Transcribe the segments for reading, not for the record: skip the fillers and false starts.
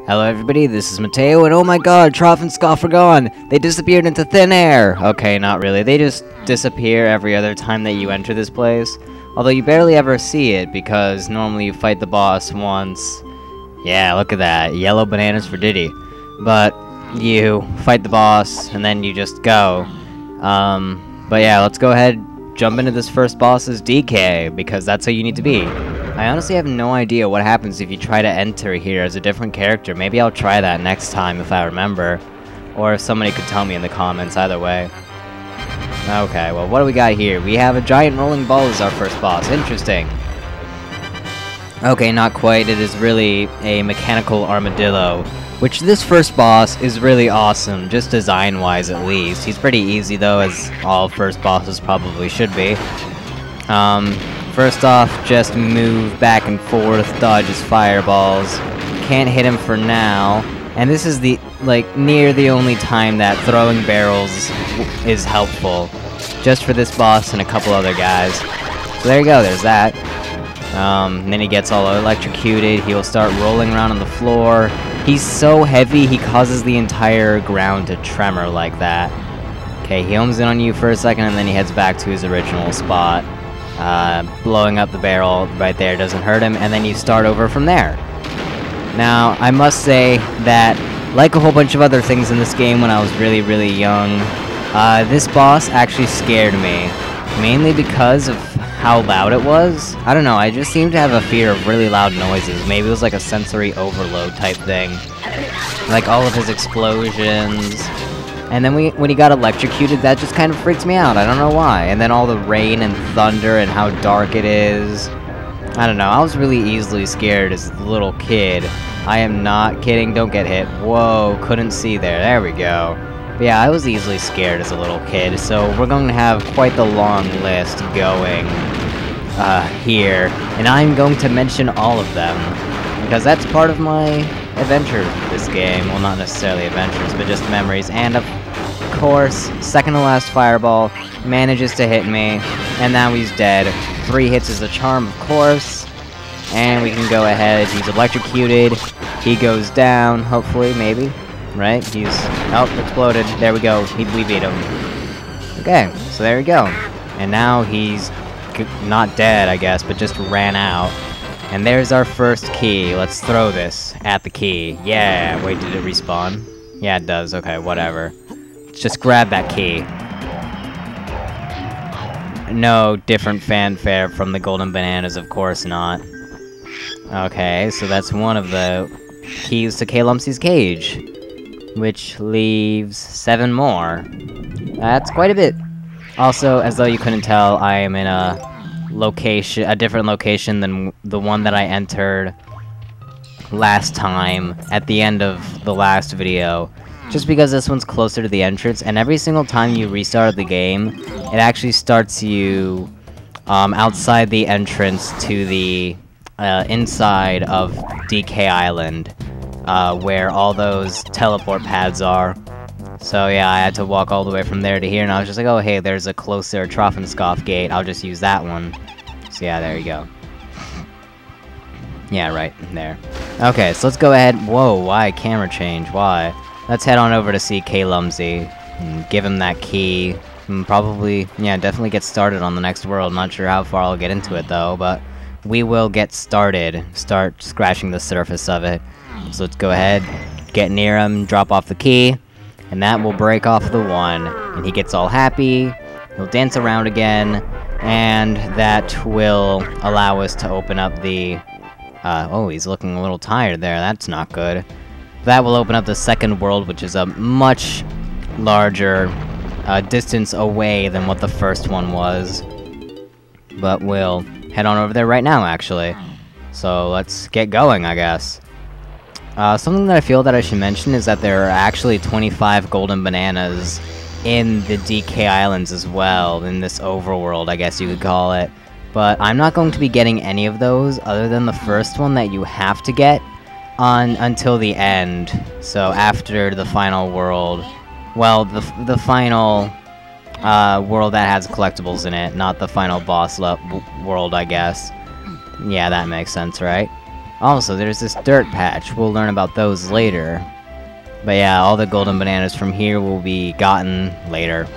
Hello everybody, this is Mateo, and oh my god, Troff and Scoff are gone! They disappeared into thin air! Okay, not really, they just disappear every other time that you enter this place. Although you barely ever see it, because normally you fight the boss once. Yeah, look at that, yellow bananas for Diddy. But you fight the boss, and then you just go. But yeah, let's go ahead, jump into this first boss's DK, because that's how you need to be. I honestly have no idea what happens if you try to enter here as a different character. Maybe I'll try that next time if I remember. Or if somebody could tell me in the comments, either way. Okay, well, what do we got here? We have a giant rolling ball as our first boss. Interesting. Okay, not quite. It is really a mechanical armadillo. Which this first boss is really awesome, just design-wise at least. He's pretty easy though, as all first bosses probably should be. First off, just move back and forth, dodge his fireballs. Can't hit him for now. And this is the, near the only time that throwing barrels is helpful. Just for this boss and a couple other guys. So there you go, there's that. And then he gets all electrocuted, he'll start rolling around on the floor. He's so heavy, he causes the entire ground to tremor like that. Okay, he homes in on you for a second, and then he heads back to his original spot. Blowing up the barrel right there doesn't hurt him, and then you start over from there. Now, I must say that, like a whole bunch of other things in this game when I was really, really young, this boss actually scared me. Mainly because of how loud it was. I don't know, I just seem to have a fear of really loud noises. Maybe it was like a sensory overload type thing. Like all of his explosions. And then when he got electrocuted, that just kind of freaks me out. I don't know why. And then all the rain and thunder and how dark it is. I don't know. I was really easily scared as a little kid. I am not kidding. Don't get hit. Whoa, couldn't see there. There we go. But yeah, I was easily scared as a little kid. So we're going to have quite the long list going here. And I'm going to mention all of them. Because that's part of my adventures with this game. Well, not necessarily adventures, but just memories. And of course, second to last fireball manages to hit me, and now he's dead. 3 hits is a charm, of course. And we can go ahead. He's electrocuted. He goes down, hopefully, maybe. Right? He's... oh, exploded. There we go. We beat him. Okay, so there we go. And now he's not dead, I guess, but just ran out. And there's our first key. Let's throw this at the key. Yeah, wait, did it respawn? Yeah, it does. Okay, whatever. Let's just grab that key. No different fanfare from the golden bananas, of course not. Okay, so that's one of the keys to K-Lumpsy's cage. Which leaves 7 more. That's quite a bit. Also, as though you couldn't tell, I am in a different location than the one that I entered last time at the end of the last video. Just because this one's closer to the entrance, and every single time you restart the game, it actually starts you outside the entrance to the inside of DK Island, where all those teleport pads are. So yeah, I had to walk all the way from there to here, and I was just like, oh hey, there's a closer Troff and Scoff gate, I'll just use that one. So yeah, there you go. Yeah, right, there. Okay, so let's go ahead. Whoa, why camera change? Why? Let's head on over to see K-Lumpsy, and give him that key, and probably, yeah, definitely get started on the next world. Not sure how far I'll get into it though, but we will get started. Start scratching the surface of it. So let's go ahead, get near him, drop off the key, and that will break off the 1, and he gets all happy, he'll dance around again, and that will allow us to open up the... oh, he's looking a little tired there, that's not good. That will open up the second world, which is a much larger distance away than what the first one was. But we'll head on over there right now, actually. So let's get going, I guess. Something that I feel that I should mention is that there are actually 25 golden bananas in the DK Islands as well, in this overworld, I guess you could call it. But I'm not going to be getting any of those other than the first one that you have to get until the end. So after the final world, well, the final world that has collectibles in it, not the final boss world, I guess. Yeah, that makes sense, right? Also, there's this dirt patch. We'll learn about those later. But yeah, all the golden bananas from here will be gotten later,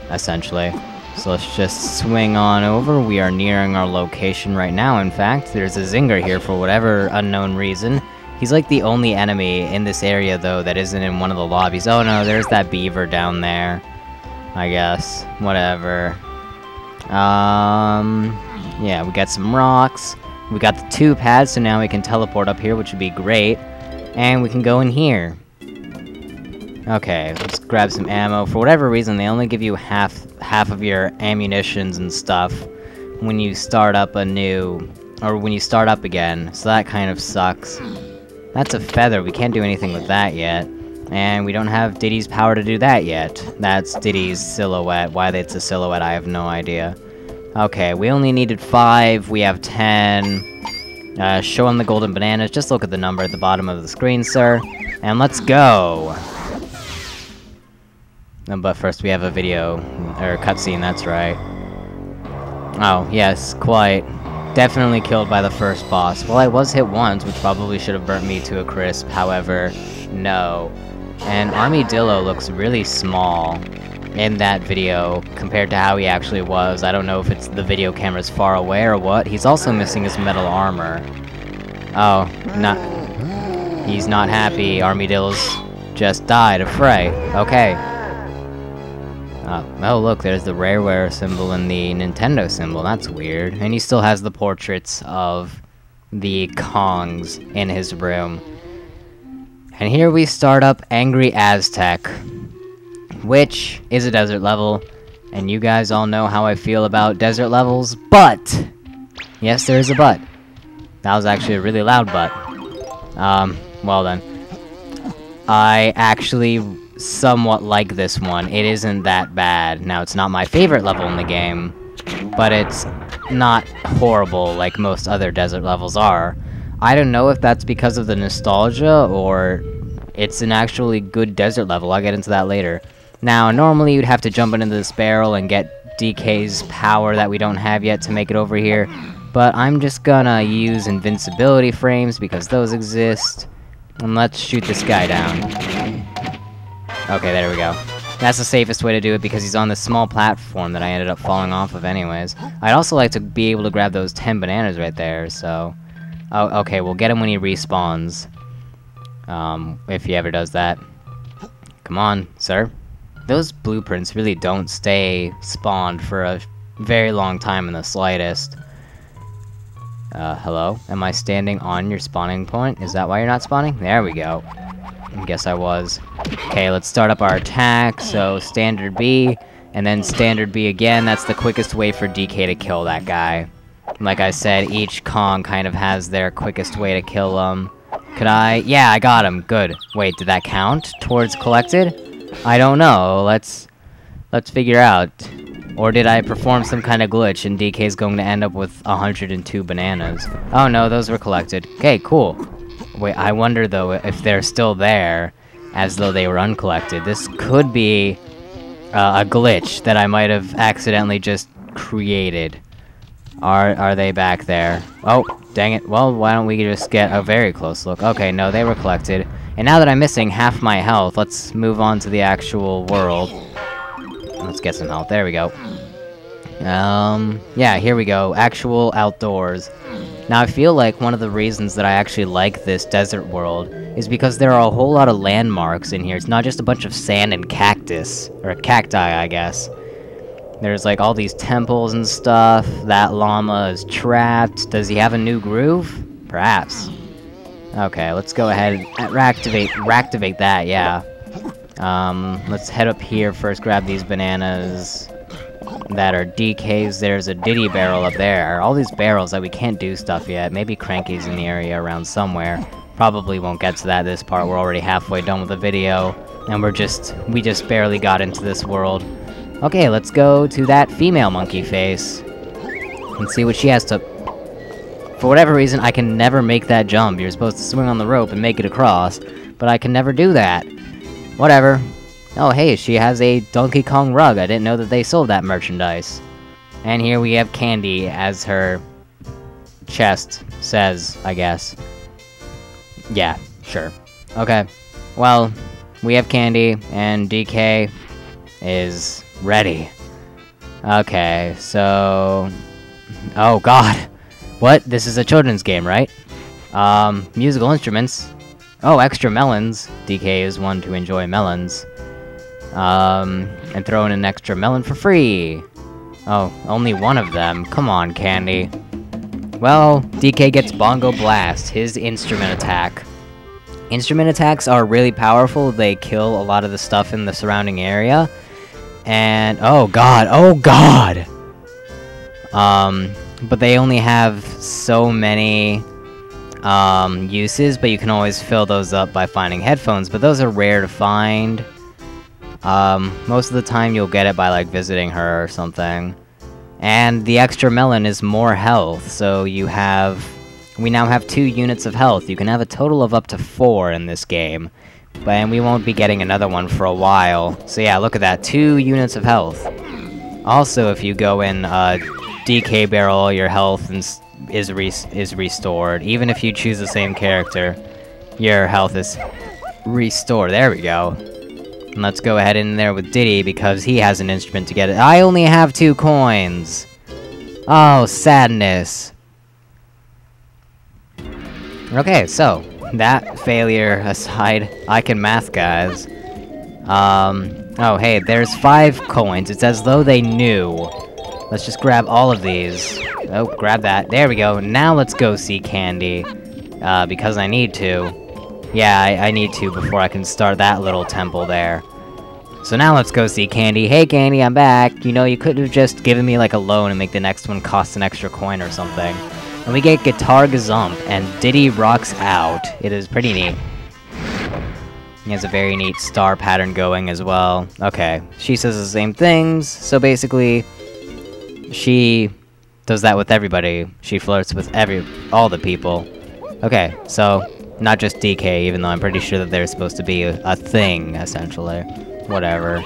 essentially. So let's just swing on over. We are nearing our location right now, in fact. There's a Zinger here for whatever unknown reason. He's like the only enemy in this area, though, that isn't in one of the lobbies. Oh no, there's that beaver down there. I guess. Whatever. Yeah, we got some rocks. We got the 2 pads, so now we can teleport up here, which would be great. And we can go in here. Okay, let's grab some ammo. For whatever reason, they only give you half of your ammunitions and stuff when you start up when you start up again, so that kind of sucks. That's a feather, we can't do anything with that yet. And we don't have Diddy's power to do that yet. That's Diddy's silhouette. Why it's a silhouette, I have no idea. Okay, we only needed 5, we have 10. Show him the golden bananas, just look at the number at the bottom of the screen, sir. And let's go! But first we have a video, or cutscene, that's right. Oh, yes, quite. Definitely killed by the first boss. Well, I was hit once, which probably should have burnt me to a crisp, however, no. And Army Dillo looks really small in that video compared to how he actually was. I don't know if it's the video camera's far away or what. He's also missing his metal armor. Oh, he's not happy. Army Dillo's just died of fright. Okay. Oh, look, there's the Rareware symbol and the Nintendo symbol. That's weird. And he still has the portraits of the Kongs in his room. And here we start up Angry Aztec, which is a desert level. And you guys all know how I feel about desert levels, but! Yes, there is a but. That was actually a really loud but. Well then. I actually somewhat like this one. It isn't that bad. Now, it's not my favorite level in the game, but it's not horrible like most other desert levels are. I don't know if that's because of the nostalgia, or it's an actually good desert level. I'll get into that later. Now, normally you'd have to jump into this barrel and get DK's power that we don't have yet to make it over here, but I'm just gonna use invincibility frames because those exist, and let's shoot this guy down. Okay, there we go. That's the safest way to do it because he's on this small platform that I ended up falling off of anyways. I'd also like to be able to grab those 10 bananas right there, so... Oh, okay, we'll get him when he respawns. If he ever does that. Come on, sir. Those blueprints really don't stay spawned for a very long time in the slightest. Hello? Am I standing on your spawning point? Is that why you're not spawning? There we go. I guess I was. Okay, let's start up our attack. So, standard B, and then standard B again. That's the quickest way for DK to kill that guy. Like I said, each Kong kind of has their quickest way to kill them. Could I? Yeah, I got him. Good. Wait, did that count towards collected? I don't know. Let's figure out. Or did I perform some kind of glitch and DK's going to end up with 102 bananas? Oh no, those were collected. Okay, cool. Wait, I wonder though if they're still there, as though they were uncollected. This could be a glitch that I might have accidentally just created. Are they back there? Oh, dang it. Well, why don't we just get a very close look? Okay, no, they were collected. And now that I'm missing half my health, let's move on to the actual world. Let's get some health. There we go. Yeah, here we go. Actual outdoors. Now, I feel like one of the reasons that I actually like this desert world is because there are a whole lot of landmarks in here. It's not just a bunch of sand and cactus. Or cacti, I guess. There's like all these temples and stuff. That llama is trapped. Does he have a new groove? Perhaps. Okay, let's go ahead and reactivate that, yeah. Let's head up here first, grab these bananas that are DKs. There's a Diddy barrel up there. All these barrels that we can't do stuff yet. Maybe Cranky's in the area around somewhere. Probably won't get to that this part. We're already halfway done with the video. And we just barely got into this world. Okay, let's go to that female monkey face and see what she has to... For whatever reason, I can never make that jump. You're supposed to swing on the rope and make it across, but I can never do that. Whatever. Oh, hey, she has a Donkey Kong rug. I didn't know that they sold that merchandise. And here we have Candy, as her chest says, I guess. Yeah, sure. Okay. Well, we have candy, and DK is ready. Okay, so... Oh, God. What? This is a children's game, right? Musical instruments. Oh, extra melons. DK is one to enjoy melons. And throw in an extra melon for free. Oh, only one of them. Come on, Candy. Well, DK gets Bongo Blast, his instrument attack. Instrument attacks are really powerful. They kill a lot of the stuff in the surrounding area. And, oh god, oh god! But they only have so many, uses, but you can always fill those up by finding headphones, but those are rare to find. Most of the time you'll get it by, like, visiting her or something. And the extra melon is more health, so we now have 2 units of health. You can have a total of up to 4 in this game. And we won't be getting another one for a while. So yeah, look at that, 2 units of health. Also, if you go in, DK barrel, your health is restored. Even if you choose the same character, your health is restored. There we go. And let's go ahead in there with Diddy, because he has an instrument to get it. I only have 2 coins! Oh, sadness. Okay, so, that failure aside, I can math, guys. Oh, hey, there's 5 coins. It's as though they knew. Let's just grab all of these. Oh, grab that. There we go. Now let's go see Candy. Because I need to. Yeah, I need to before I can start that little temple there. So now let's go see Candy. Hey Candy, I'm back. You know, you could have just given me like a loan and make the next one cost an extra coin or something. And we get Guitar Gazump, and Diddy rocks out. It is pretty neat. He has a very neat star pattern going as well. Okay, she says the same things, so basically, she does that with everybody. She flirts with all the people. Okay, so, not just DK, even though I'm pretty sure that they're supposed to be a thing, essentially. Whatever.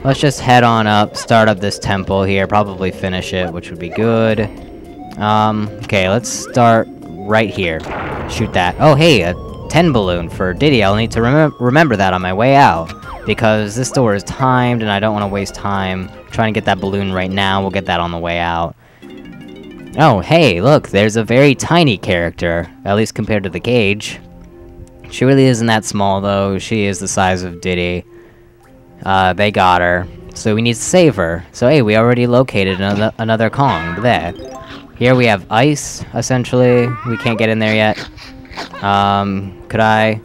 Let's just head on up, start up this temple here, probably finish it, which would be good. Okay, let's start right here. Shoot that. Oh, hey, a 10 balloon for Diddy. I'll need to remember that on my way out, because this door is timed, and I don't want to waste time trying to get that balloon right now. We'll get that on the way out. Oh, hey, look, there's a very tiny character, at least compared to the cage. She really isn't that small, though. She is the size of Diddy. They got her, so we need to save her. So hey, we already located another Kong. There. Here we have ice, essentially. We can't get in there yet. Could I?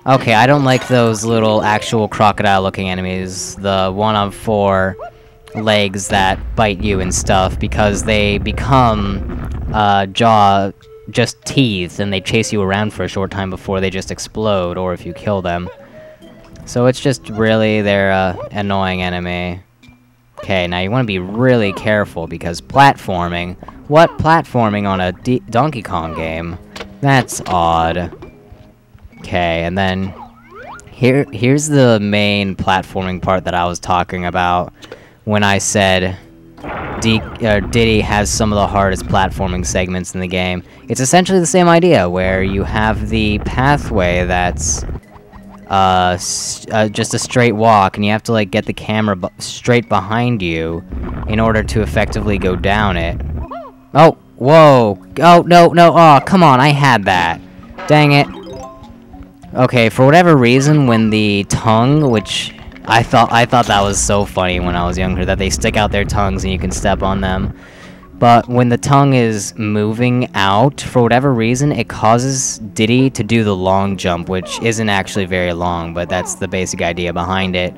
Okay, I don't like those little actual crocodile-looking enemies. The one on 4 legs that bite you and stuff, because they become, just teeth, and they chase you around for a short time before they just explode, or if you kill them. So it's just really their, annoying enemy. Okay, now you want to be really careful, because platforming... What platforming on a Donkey Kong game? That's odd. Okay, and then... Here's the main platforming part that I was talking about when I said Diddy has some of the hardest platforming segments in the game. It's essentially the same idea, where you have the pathway that's... just a straight walk, and you have to, like, get the camera straight behind you in order to effectively go down it. Oh, whoa! Oh, no, oh, come on, I had that! Dang it. Okay, for whatever reason, when the tongue, which I thought that was so funny when I was younger, that they stick out their tongues and you can step on them. But when the tongue is moving out, for whatever reason, it causes Diddy to do the long jump, which isn't actually very long, but that's the basic idea behind it.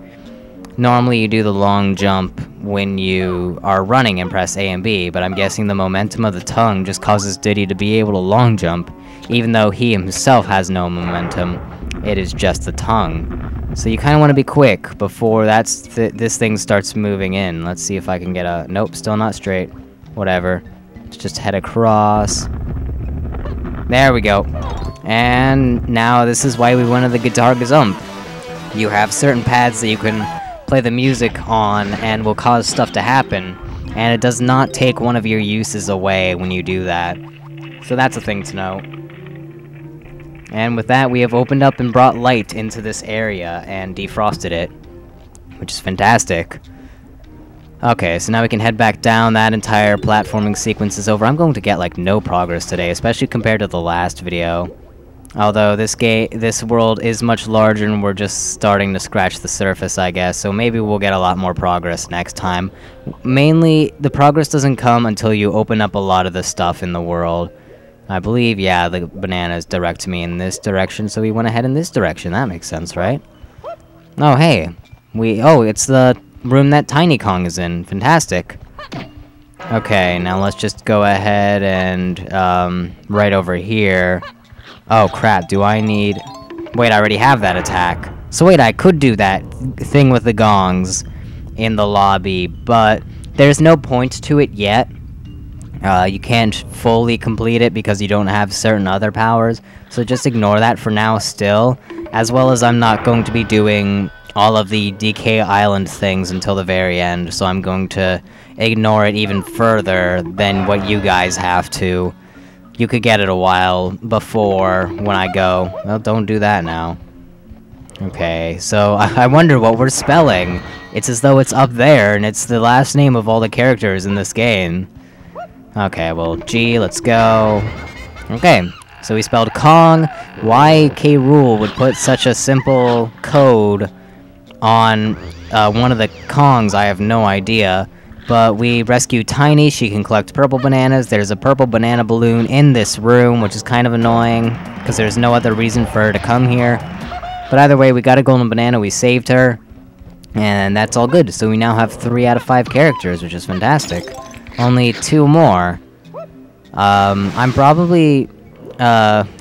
Normally you do the long jump when you are running and press A and B, but I'm guessing the momentum of the tongue just causes Diddy to be able to long jump, even though he himself has no momentum. It is just the tongue. So you kind of want to be quick before this thing starts moving in. Let's see if I can get a... Nope, still not straight. Whatever. Let's just head across. There we go. And now this is why we wanted the Guitar Gazump. You have certain pads that you can play the music on and will cause stuff to happen. And it does not take one of your uses away when you do that. So that's a thing to know. And with that, we have opened up and brought light into this area and defrosted it, which is fantastic. Okay, so now we can head back down. That entire platforming sequence is over. I'm going to get, like, no progress today, especially compared to the last video. Although this world is much larger and we're just starting to scratch the surface, I guess, so maybe we'll get a lot more progress next time. Mainly, the progress doesn't come until you open up a lot of the stuff in the world. I believe, yeah, the bananas direct me in this direction, so we went ahead in this direction. That makes sense, right? Oh, hey. It's the room that Tiny Kong is in. Fantastic. Okay, now let's just go ahead and, right over here. Oh, crap, do I need... Wait, I already have that attack. So wait, I could do that thing with the gongs in the lobby, but there's no point to it yet. You can't fully complete it because you don't have certain other powers, so just ignore that for now still, as well as I'm not going to be doing all of the DK Island things until the very end, so I'm going to ignore it even further than what you guys have to. You could get it a while before when I go. Well, don't do that now. Okay, so I wonder what we're spelling. It's as though it's up there, and it's the last name of all the characters in this game. Okay, well, G, let's go. Okay, so we spelled Kong. Why K. Rool would put such a simple code on one of the Kongs, I have no idea. But we rescue Tiny, she can collect purple bananas. There's a purple banana balloon in this room, which is kind of annoying, because there's no other reason for her to come here. But either way, we got a golden banana, we saved her, and that's all good. So we now have 3 out of 5 characters, which is fantastic. Only 2 more. I'm probably...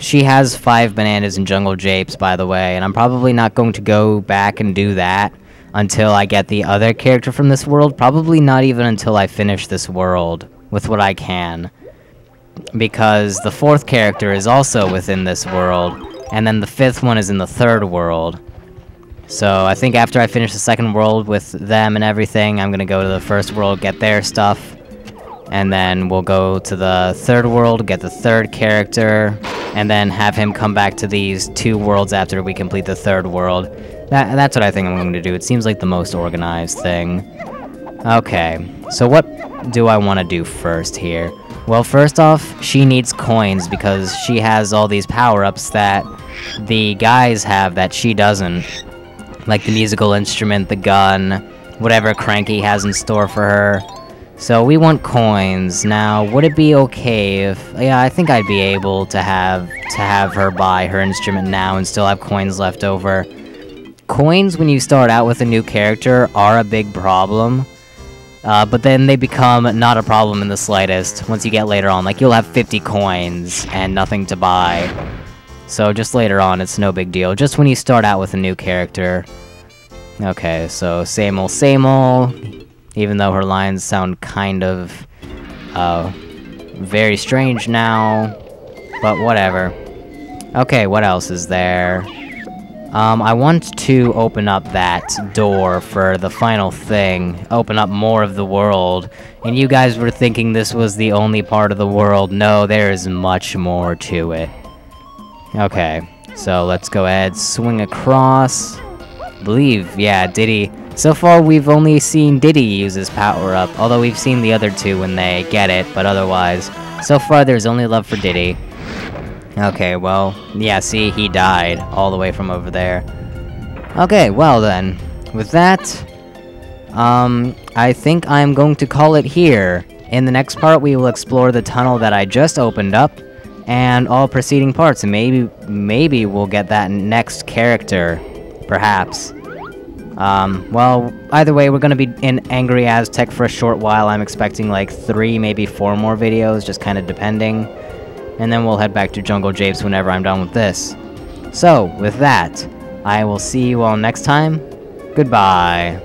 she has 5 bananas in Jungle Japes, by the way, and I'm probably not going to go back and do that until I get the other character from this world. Probably not even until I finish this world with what I can. Because the 4th character is also within this world, and then the 5th one is in the 3rd world. So I think after I finish the 2nd world with them and everything, I'm gonna go to the 1st world, get their stuff, and then we'll go to the 3rd world, get the 3rd character, and then have him come back to these 2 worlds after we complete the 3rd world. That's what I think I'm going to do. It seems like the most organized thing. Okay, so what do I want to do first here? Well, first off, she needs coins because she has all these power-ups that the guys have that she doesn't. Like the musical instrument, the gun, whatever Cranky has in store for her. So we want coins. Now, would it be okay if... Yeah, I think I'd be able to have her buy her instrument now and still have coins left over. Coins, when you start out with a new character, are a big problem. But then they become not a problem in the slightest once you get later on. Like, you'll have 50 coins and nothing to buy. So just later on, it's no big deal. Just when you start out with a new character. Okay, so same old, even though her lines sound kind of, very strange now, but whatever. Okay, what else is there? I want to open up that door for the final thing, open up more of the world, and you guys were thinking this was the only part of the world. No, there is much more to it. Okay, so let's go ahead, swing across. Believe, yeah, Diddy. So far, we've only seen Diddy use his power-up, although we've seen the other 2 when they get it, but otherwise, so far there's only love for Diddy. Okay, well, yeah, see, he died all the way from over there. Okay, well then, with that, I think I'm going to call it here. In the next part, we will explore the tunnel that I just opened up, and all preceding parts, and maybe we'll get that next character, perhaps. Well, either way, we're gonna be in Angry Aztec for a short while. I'm expecting like 3, maybe 4 more videos, just kinda depending. And then we'll head back to Jungle Japes whenever I'm done with this. So, with that, I will see you all next time. Goodbye.